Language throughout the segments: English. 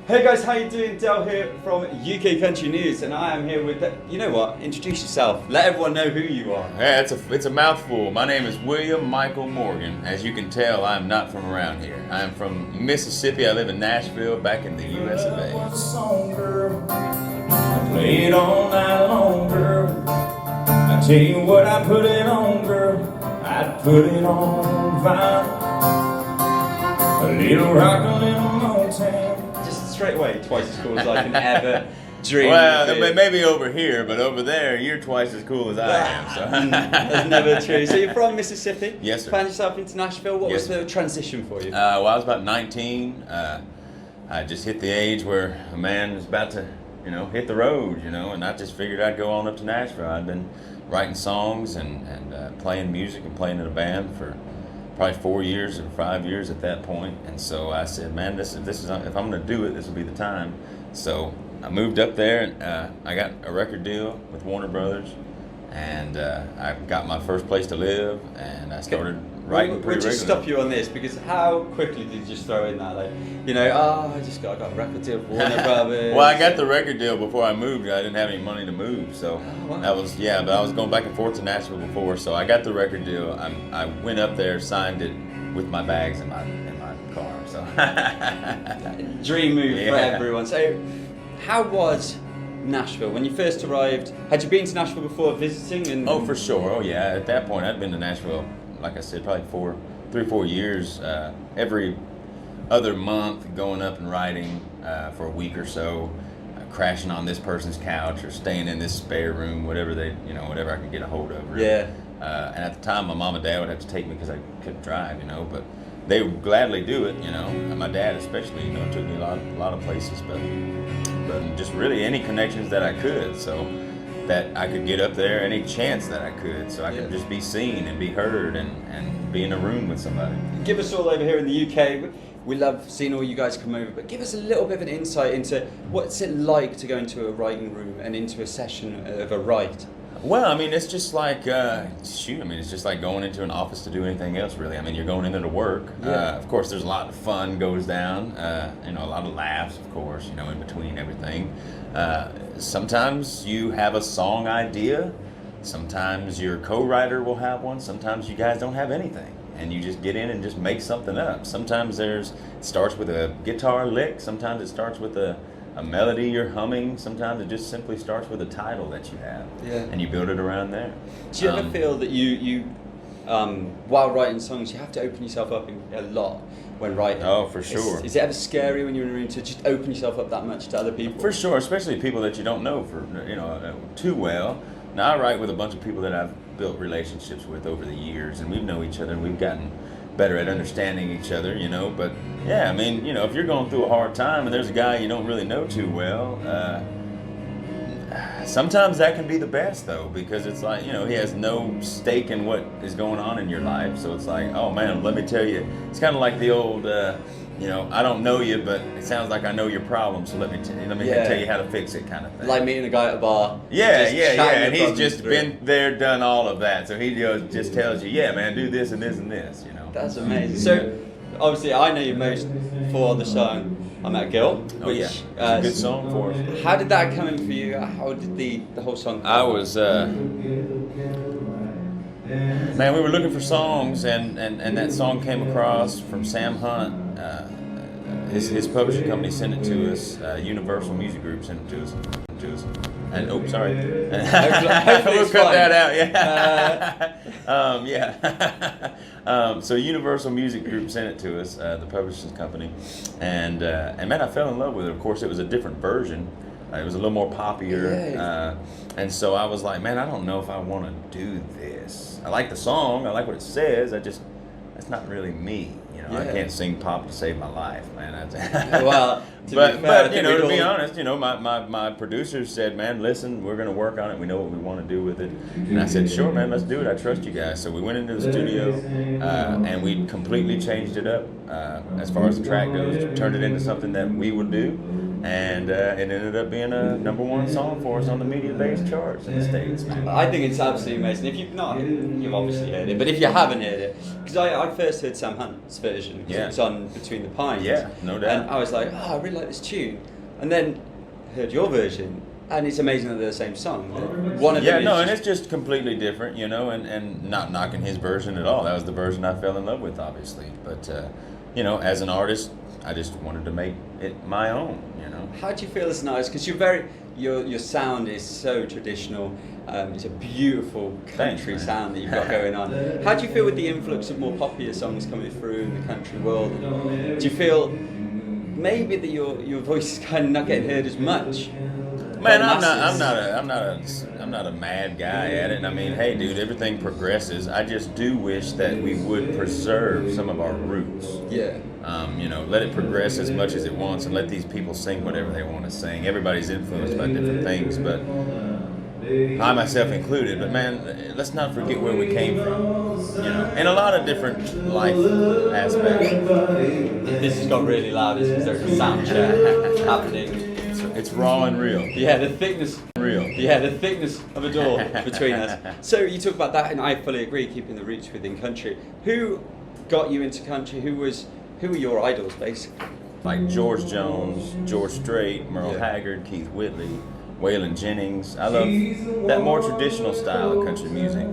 Hey guys, how you doing? Del here from UK Country News, and I am here with, you know what, introduce yourself. Let everyone know who you are. Yeah, it's a mouthful. My name is William Michael Morgan. As you can tell, I'm not from around here. I am from Mississippi. I live in Nashville, back in the US of A. Song, girl. I play it all night long, girl. I tell you what, I put it on, girl. I put it on vinyl. A little rock, a little Motown. Just straight away, twice as cool as I can ever dream. Well, maybe over here, but over there, you're twice as cool as I am. So. That's never true. So you're from Mississippi? Yes, sir. Found yourself into Nashville. What was the transition for you? Well, I was about 19. I just hit the age where a man is about to, hit the road, and I just figured I'd go on up to Nashville. I'd been writing songs and playing music and playing in a band for probably 4 years or 5 years at that point. And so I said, man, this is if I'm going to do it, this will be the time. So I moved up there and I got a record deal with Warner Brothers, and I got my first place to live, and I started writing pretty regularly. We'll just stop you on this, because how quickly did you just throw in that, I got a record deal with Warner Brothers? Well, I got the record deal before I moved. I didn't have any money to move, so wow. but I was going back and forth to Nashville before, so I got the record deal. I went up there, signed it with my bags in my car. So dream move for everyone. So, how was Nashville when you first arrived? Had you been to Nashville before visiting? Oh, for sure. Oh, yeah. At that point, I'd been to Nashville, like I said, probably 3 or 4 years. Every other month, going up and writing for a week or so, crashing on this person's couch or staying in this spare room, whatever whatever I could get a hold of. Really. Yeah. And at the time, my mom and dad would have to take me because I couldn't drive, but they would gladly do it, And my dad especially, took me a lot of places, but just really any connections that I could, so that I could get up there any chance that I could, so I could just be seen and be heard and be in a room with somebody. Give us all over here in the UK. We love seeing all you guys come over, but give us a little bit of an insight into what's it like to go into a writing room and into a session of a write. Well, it's just like, it's just like going into an office to do anything else, really. You're going in there to work. Yeah. Of course, there's a lot of fun goes down, a lot of laughs, of course, in between everything. Sometimes you have a song idea. Sometimes your co-writer will have one. Sometimes you guys don't have anything, and you just get in and just make something up. Sometimes it starts with a guitar lick. Sometimes it starts with a melody you're humming. Sometimes it just simply starts with a title that you have, and you build it around there. Do you ever feel that you while writing songs, you have to open yourself up a lot when writing? Oh, for sure. Is it ever scary when you're in a room to just open yourself up that much to other people? For sure, especially people that you don't know too well. Now, I write with a bunch of people that I've built relationships with over the years, and we know each other, and we've gotten better at understanding each other, but yeah, if you're going through a hard time and there's a guy you don't really know too well, sometimes that can be the best, though, because it's like, he has no stake in what is going on in your life, so it's like, oh man, let me tell you, it's kind of like the old, I don't know you, but it sounds like I know your problem, so let me tell you how to fix it, kind of thing. Like meeting a guy at a bar. Yeah, and he's just been there, done all of that, so he just tells you, yeah, man, do this and this and this, That's amazing. So, obviously, I know you most for the song I'm That Girl, which it's a good song for us. How did that come in for you? How did the whole song come? I was, man, we were looking for songs, and that song came across from Sam Hunt. His publishing company sent it to us. Universal Music Group sent it to us. And sorry. Hopefully we'll cut that out. Yeah. So Universal Music Group sent it to us, the publishing company, and man, I fell in love with it. Of course, it was a different version. It was a little more poppier, and so I was like, man, I don't know if I want to do this. I like the song. I like what it says. That's not really me. I can't sing pop to save my life, man. Well, but to be honest, my producers said, man, listen, we're going to work on it. We know what we want to do with it. And I said, sure, man, let's do it. I trust you guys. So we went into the studio, and we completely changed it up as far as the track goes, turned it into something that we would do. and it ended up being a #1 song for us on the media-based charts in the States, man. I think it's absolutely amazing. If you've not, you've obviously heard it, but if you haven't heard it, because I first heard Sam Hunt's version, because it was on Between the Pines. Yeah, no doubt. And I was like, oh, I really like this tune. And then heard your version, and it's amazing that they're the same song. One of them is and it's just completely different, you know, and not knocking his version at all. That was the version I fell in love with, obviously. But, you know, as an artist, I just wanted to make it my own, you know. How do you feel as an artist? Because your sound is so traditional. It's a beautiful country Thanks, sound that you've got going on. How do you feel with the influx of more popular songs coming through in the country world? Do you feel maybe that your voice is kind of not getting heard as much? Man, I'm not a mad guy at it. I mean, hey, dude, everything progresses. I just do wish that we would preserve some of our roots. Yeah. You know, let it progress as much as it wants, and let these people sing whatever they want to sing. Everybody's influenced by different things, but I myself included. But man, let's not forget where we came from. You know, in a lot of different life aspects. This has got really loud. It's because there's a sound check happening. It's raw and real. Yeah, the thickness. Real. Yeah, the thickness of a door between us. So you talk about that, and I fully agree, keeping the roots within country. Who got you into country? Who were your idols, basically? Like George Jones, George Strait, Merle Yeah. Haggard, Keith Whitley, Waylon Jennings. I love that more traditional style of country music.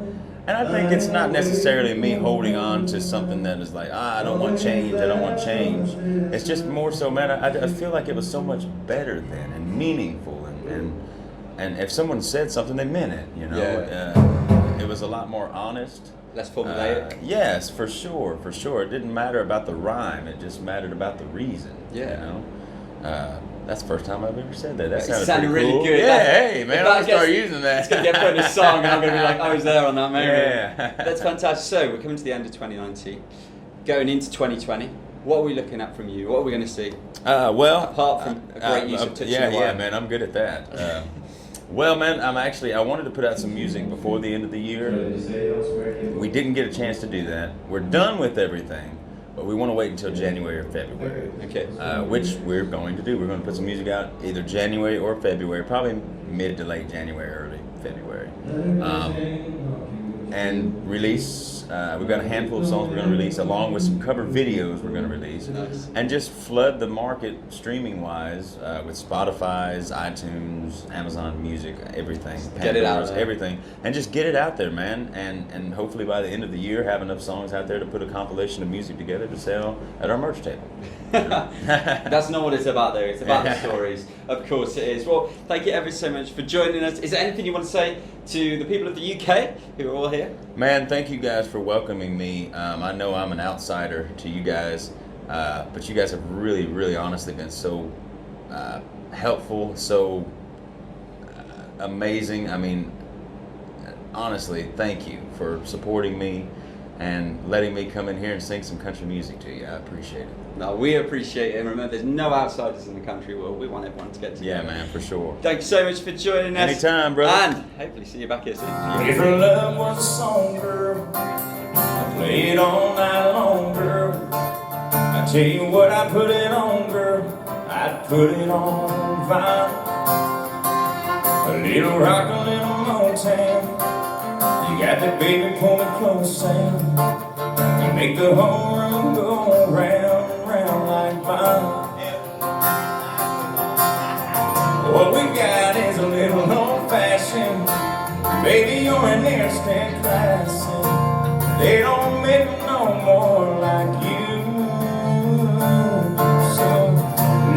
And I think it's not necessarily me holding on to something that is like, I don't want change, I don't want change. It's just more so, man, I feel like it was so much better then and meaningful. And if someone said something, they meant it, you know. Yeah. It was a lot more honest. Less formulaic. Yes, for sure. It didn't matter about the rhyme, it just mattered about the reason, Yeah. you know. That's the first time I've ever said that. That It sounded pretty really cool. good. Yeah, hey, man, I'm going to start gets- using that. It's going to get put in a song, and I'm going to be like, I was there on that moment. Yeah. That's fantastic. So, we're coming to the end of 2019, going into 2020. What are we looking at from you? What are we going to see? Well, Apart from a great use of touching yeah, the wire. yeah, man, I'm good at that. Well, man, I wanted to put out some music before the end of the year. We didn't get a chance to do that. We're done with everything, but we want to wait until January or February. Okay. Which we're going to do. We're going to put some music out either January or February, probably mid to late January, early February. And release, we've got a handful of songs we're going to release, along with some cover videos we're going to release. Nice. And just flood the market streaming-wise with Spotify's, iTunes, Amazon Music, everything. Get it out Pandora's, there. everything. And just get it out there, man. And hopefully by the end of the year, have enough songs out there to put a compilation of music together to sell at our merch table. That's not what it's about, though. It's about the stories. Of course it is. Well, thank you ever so much for joining us. Is there anything you want to say to the people of the UK who are all here? Man, thank you guys for welcoming me. I know I'm an outsider to you guys, but you guys have really, really honestly been so helpful, so amazing. I mean, honestly, thank you for supporting me and letting me come in here and sing some country music to you. I appreciate it. No, we appreciate it. And remember, there's no outsiders in the country world. We want everyone to get together. Yeah, man, for sure. Thank you so much for joining us. Anytime, brother. And hopefully see you back here soon. If your love was a song, girl, I play it all night long, girl. I tell you what, I put it on, girl. I'd put it on vinyl. A little rock, a little Motown. You got that baby, pull me close, Sam. You make the whole room go round and round like vinyl. What we got is a little old-fashioned. Baby, you're an instant classic. They don't make them no more like you. So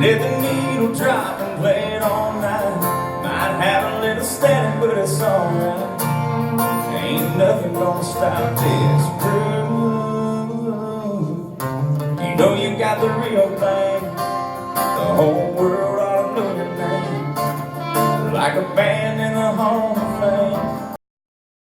let the needle drop and play it all night. Might have a little static, but it's alright. Ain't nothing gonna stop this groove. You know you got the real thing. The whole world ought to know your name. Like a band